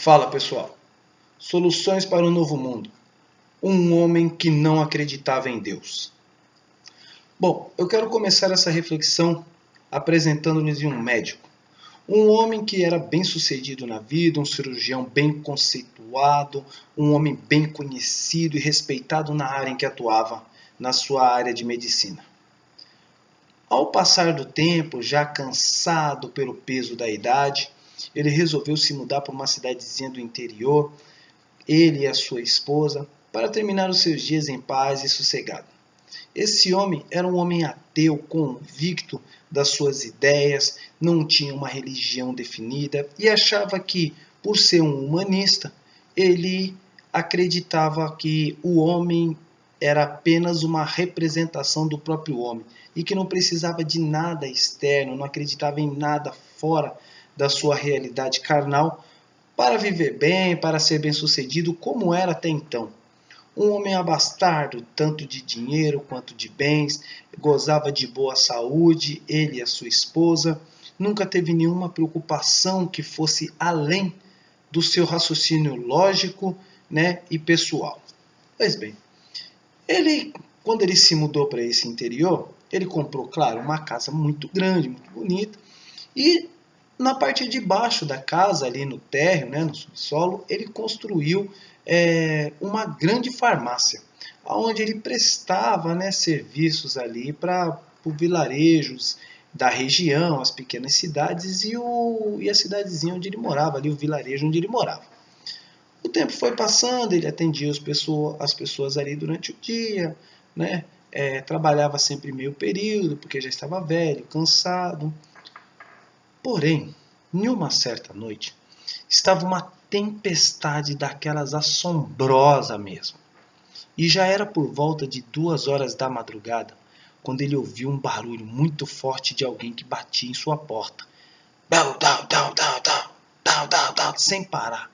Fala pessoal, soluções para o novo mundo. Um homem que não acreditava em Deus. Bom, eu quero começar essa reflexão apresentando-lhes um médico. Um homem que era bem sucedido na vida, um cirurgião bem conceituado, um homem bem conhecido e respeitado na área em que atuava, na sua área de medicina. Ao passar do tempo, já cansado pelo peso da idade, ele resolveu se mudar para uma cidadezinha do interior, ele e a sua esposa, para terminar os seus dias em paz e sossegado. Esse homem era um homem ateu, convicto das suas ideias, não tinha uma religião definida e achava que, por ser um humanista, ele acreditava que o homem era apenas uma representação do próprio homem e que não precisava de nada externo, não acreditava em nada fora da sua realidade carnal para viver bem, para ser bem-sucedido, como era até então. Um homem abastardo, tanto de dinheiro quanto de bens, gozava de boa saúde, ele e a sua esposa, nunca teve nenhuma preocupação que fosse além do seu raciocínio lógico, e pessoal. Pois bem, quando ele se mudou para esse interior, ele comprou, claro, uma casa muito grande, muito bonita, e na parte de baixo da casa, ali no térreo, no subsolo, ele construiu uma grande farmácia, onde ele prestava serviços ali para vilarejos da região, as pequenas cidades e a cidadezinha onde ele morava, ali o vilarejo onde ele morava. O tempo foi passando, ele atendia as pessoas ali durante o dia, trabalhava sempre meio período, porque já estava velho, cansado. Porém, em uma certa noite, estava uma tempestade daquelas assombrosa mesmo. E já era por volta de 2 horas da madrugada, quando ele ouviu um barulho muito forte de alguém que batia em sua porta. Dau, dau, dau, dau, dau, dau, dau, dau, sem parar.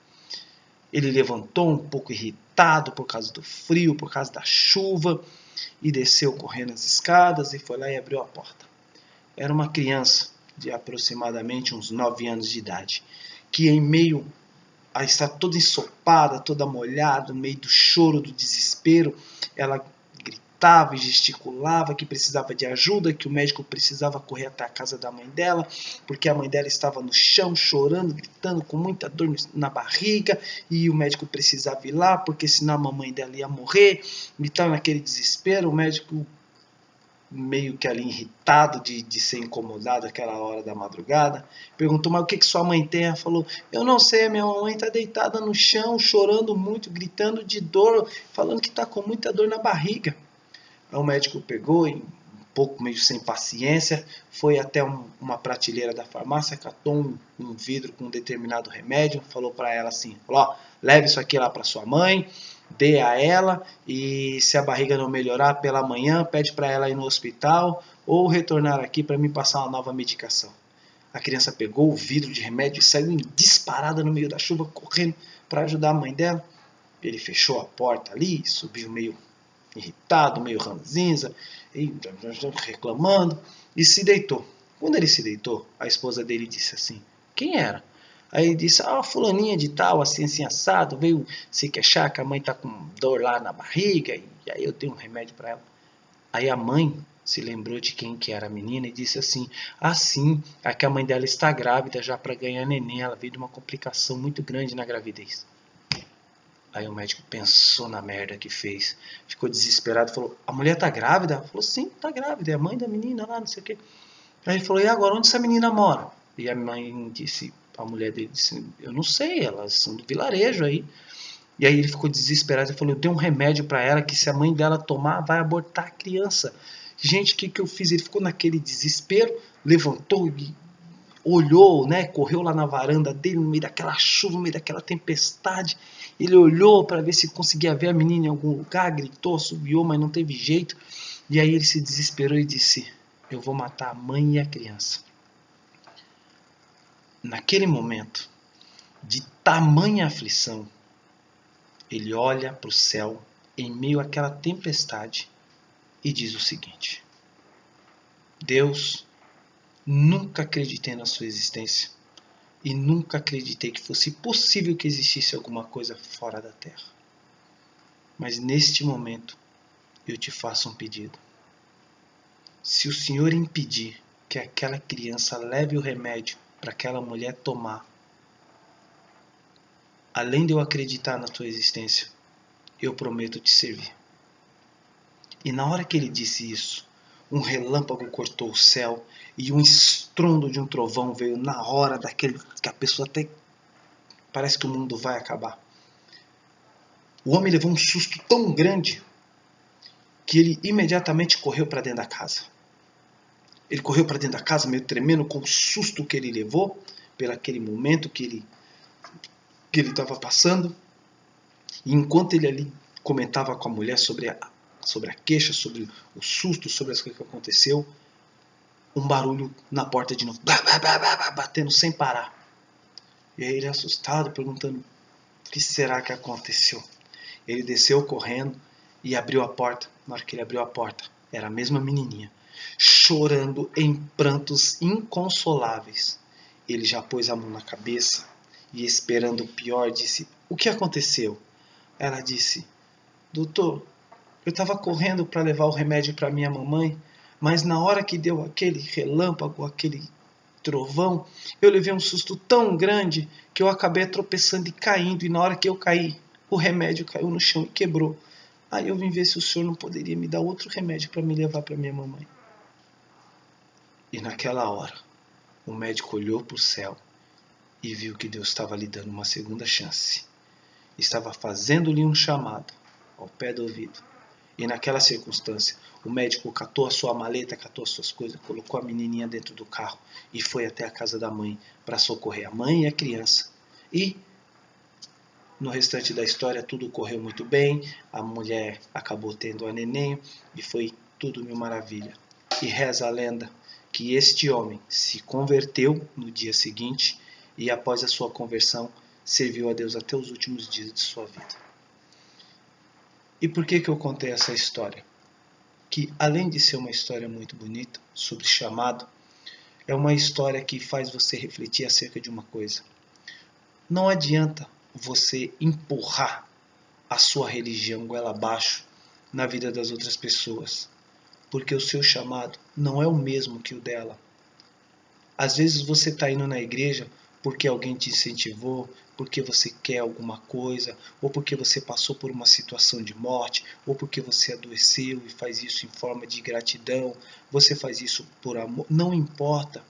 Ele levantou um pouco irritado por causa do frio, por causa da chuva, e desceu correndo as escadas e foi lá e abriu a porta. Era uma criança de aproximadamente uns 9 anos de idade, que em meio a estar toda ensopada, toda molhada, no meio do choro, do desespero, ela gritava e gesticulava que precisava de ajuda, que o médico precisava correr até a casa da mãe dela, porque a mãe dela estava no chão chorando, gritando com muita dor na barriga, e o médico precisava ir lá, porque senão a mamãe dela ia morrer, e estava naquele desespero. O médico, meio que ali irritado de ser incomodado àquela hora da madrugada, perguntou: mas o que sua mãe tem? Ela falou: eu não sei, minha mãe está deitada no chão, chorando muito, gritando de dor, falando que está com muita dor na barriga. Aí o médico pegou, um pouco meio sem paciência, foi até uma prateleira da farmácia, catou um vidro com um determinado remédio, falou para ela assim: leve isso aqui lá para sua mãe, dê a ela, e se a barriga não melhorar pela manhã, pede para ela ir no hospital ou retornar aqui para me passar uma nova medicação. A criança pegou o vidro de remédio e saiu disparada no meio da chuva, correndo para ajudar a mãe dela. Ele fechou a porta ali, subiu meio irritado, meio ranzinza, reclamando, e se deitou. Quando ele se deitou, a esposa dele disse assim: quem era? Aí ele disse: fulaninha de tal, assim assado, veio se queixar que a mãe está com dor lá na barriga, e aí eu dei um remédio para ela. Aí a mãe se lembrou de quem que era a menina e disse assim: sim, é que a mãe dela está grávida já para ganhar neném, ela veio de uma complicação muito grande na gravidez. Aí o médico pensou na merda que fez, ficou desesperado, falou: a mulher tá grávida? Ela falou: sim, tá grávida, é a mãe da menina lá, não sei o quê. Aí ele falou: e agora, onde essa menina mora? E a mãe disse, a mulher dele disse: eu não sei, elas são do vilarejo aí. E aí ele ficou desesperado e falou: eu dei um remédio para ela que se a mãe dela tomar, vai abortar a criança. Gente, o que eu fiz? Ele ficou naquele desespero, levantou e olhou, correu lá na varanda dele, no meio daquela chuva, no meio daquela tempestade. Ele olhou para ver se conseguia ver a menina em algum lugar, gritou, subiu, mas não teve jeito. E aí ele se desesperou e disse: eu vou matar a mãe e a criança. Naquele momento, de tamanha aflição, ele olha para o céu em meio àquela tempestade e diz o seguinte: Deus, nunca acreditei na sua existência e nunca acreditei que fosse possível que existisse alguma coisa fora da terra. Mas neste momento, eu te faço um pedido. Se o Senhor impedir que aquela criança leve o remédio para aquela mulher tomar, além de eu acreditar na tua existência, eu prometo te servir. E na hora que ele disse isso, um relâmpago cortou o céu e um estrondo de um trovão veio na hora daquele que a pessoa até parece que o mundo vai acabar. O homem levou um susto tão grande que ele imediatamente correu para dentro da casa. Ele correu para dentro da casa meio tremendo com o susto que ele levou pelo aquele momento que ele estava passando. E enquanto ele ali comentava com a mulher sobre a queixa, sobre o susto, sobre as coisas que aconteceu, um barulho na porta de novo, batendo sem parar. E aí ele assustado, perguntando, o que será que aconteceu? Ele desceu correndo e abriu a porta. Na hora que ele abriu a porta, era a mesma menininha, chorando em prantos inconsoláveis. Ele já pôs a mão na cabeça e, esperando o pior, disse, o que aconteceu? Ela disse, doutor, eu estava correndo para levar o remédio para minha mamãe, mas na hora que deu aquele relâmpago, aquele trovão, eu levei um susto tão grande que eu acabei tropeçando e caindo, e na hora que eu caí, o remédio caiu no chão e quebrou. Aí eu vim ver se o senhor não poderia me dar outro remédio para me levar para minha mamãe. E naquela hora, o médico olhou para o céu e viu que Deus estava lhe dando uma segunda chance. Estava fazendo-lhe um chamado ao pé do ouvido. E naquela circunstância, o médico catou a sua maleta, catou as suas coisas, colocou a menininha dentro do carro e foi até a casa da mãe para socorrer a mãe e a criança. E no restante da história tudo correu muito bem, a mulher acabou tendo a neném e foi tudo mil maravilha. E reza a lenda que este homem se converteu no dia seguinte e após a sua conversão serviu a Deus até os últimos dias de sua vida. E por que eu contei essa história? Que além de ser uma história muito bonita sobre chamado, é uma história que faz você refletir acerca de uma coisa. Não adianta você empurrar a sua religião goela abaixo na vida das outras pessoas, porque o seu chamado não é o mesmo que o dela. Às vezes você está indo na igreja porque alguém te incentivou, porque você quer alguma coisa, ou porque você passou por uma situação de morte, ou porque você adoeceu e faz isso em forma de gratidão, você faz isso por amor, não importa.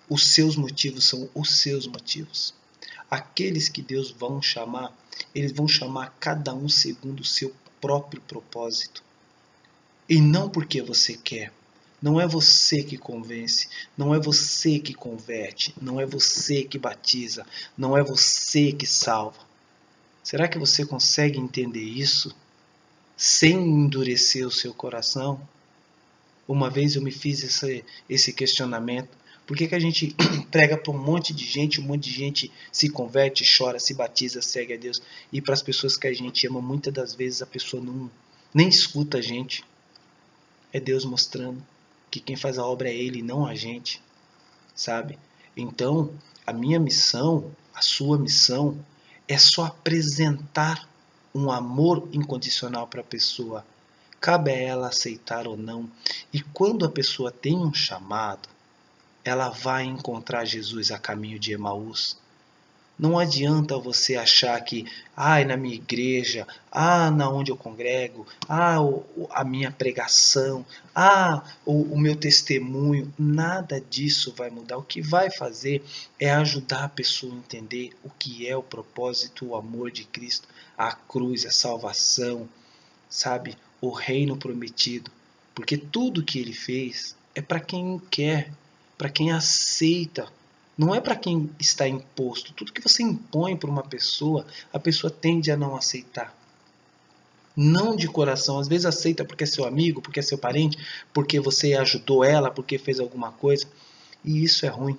Os seus motivos são os seus motivos. Aqueles que Deus vão chamar, eles vão chamar cada um segundo o seu próprio propósito. E não porque você quer. Não é você que convence, não é você que converte, não é você que batiza, não é você que salva. Será que você consegue entender isso sem endurecer o seu coração? Uma vez eu me fiz esse questionamento. Por que a gente prega para um monte de gente se converte, chora, se batiza, segue a Deus, e para as pessoas que a gente ama, muitas das vezes a pessoa nem escuta a gente. É Deus mostrando que quem faz a obra é Ele, não a gente, sabe? Então, a minha missão, a sua missão, é só apresentar um amor incondicional para a pessoa. Cabe a ela aceitar ou não. E quando a pessoa tem um chamado, ela vai encontrar Jesus a caminho de Emaús. Não adianta você achar que, na minha igreja, na onde eu congrego, a minha pregação, o meu testemunho, nada disso vai mudar. O que vai fazer é ajudar a pessoa a entender o que é o propósito, o amor de Cristo, a cruz, a salvação, sabe? O reino prometido. Porque tudo que ele fez é para quem quer, para quem aceita. Não é para quem está imposto. Tudo que você impõe para uma pessoa, a pessoa tende a não aceitar. Não de coração. Às vezes aceita porque é seu amigo, porque é seu parente, porque você ajudou ela, porque fez alguma coisa. E isso é ruim.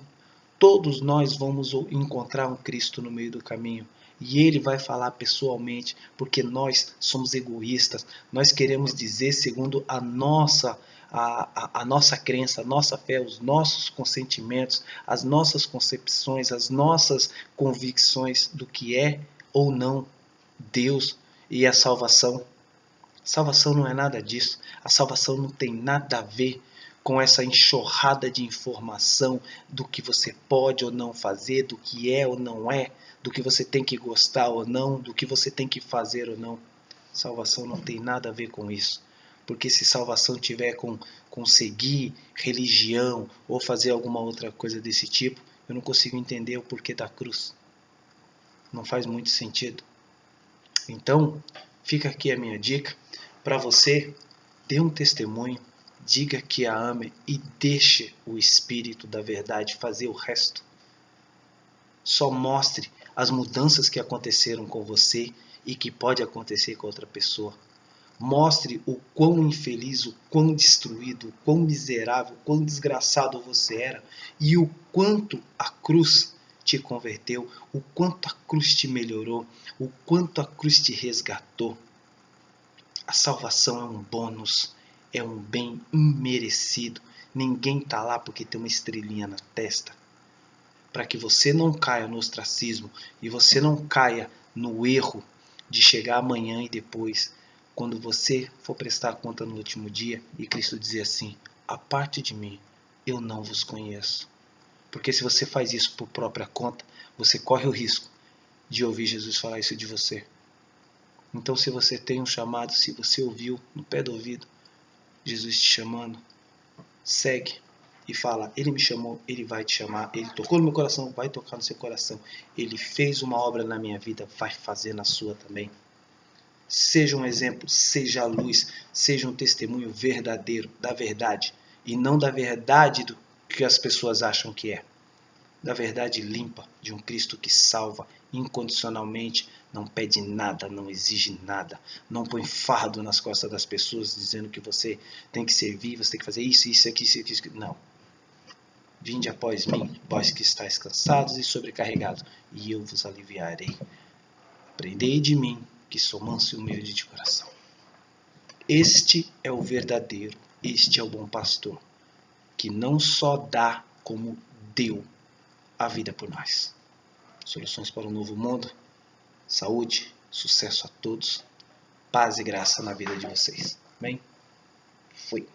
Todos nós vamos encontrar um Cristo no meio do caminho. E Ele vai falar pessoalmente, porque nós somos egoístas. Nós queremos dizer segundo a nossa a nossa crença, a nossa fé, os nossos consentimentos, as nossas concepções, as nossas convicções do que é ou não Deus e a salvação. Salvação não é nada disso. A salvação não tem nada a ver com essa enxurrada de informação do que você pode ou não fazer, do que é ou não é, do que você tem que gostar ou não, do que você tem que fazer ou não. Salvação não tem nada a ver com isso. Porque se salvação tiver com seguir religião ou fazer alguma outra coisa desse tipo, eu não consigo entender o porquê da cruz. Não faz muito sentido. Então, fica aqui a minha dica para você. Dê um testemunho, diga que a ame e deixe o Espírito da verdade fazer o resto. Só mostre as mudanças que aconteceram com você e que pode acontecer com outra pessoa. Mostre o quão infeliz, o quão destruído, o quão miserável, o quão desgraçado você era e o quanto a cruz te converteu, o quanto a cruz te melhorou, o quanto a cruz te resgatou. A salvação é um bônus, é um bem imerecido. Ninguém está lá porque tem uma estrelinha na testa. Para que você não caia no ostracismo e você não caia no erro de chegar amanhã e depois, quando você for prestar conta no último dia e Cristo dizer assim: aparte de mim, eu não vos conheço. Porque se você faz isso por própria conta, você corre o risco de ouvir Jesus falar isso de você. Então, se você tem um chamado, se você ouviu no pé do ouvido Jesus te chamando, segue e fala: Ele me chamou, Ele vai te chamar, Ele tocou no meu coração, vai tocar no seu coração, Ele fez uma obra na minha vida, vai fazer na sua também. Seja um exemplo, seja a luz, seja um testemunho verdadeiro da verdade e não da verdade do que as pessoas acham que é. Da verdade limpa de um Cristo que salva incondicionalmente, não pede nada, não exige nada, não põe fardo nas costas das pessoas dizendo que você tem que servir, você tem que fazer isso, isso, aqui, isso, isso. Não. Vinde após mim, vós que estáis cansados e sobrecarregados, e eu vos aliviarei. Aprendei de mim, que sou manso e humilde de coração. Este é o verdadeiro, este é o bom pastor, que não só dá como deu a vida por nós. Soluções para um novo mundo. Saúde, sucesso a todos. Paz e graça na vida de vocês. Bem? Fui.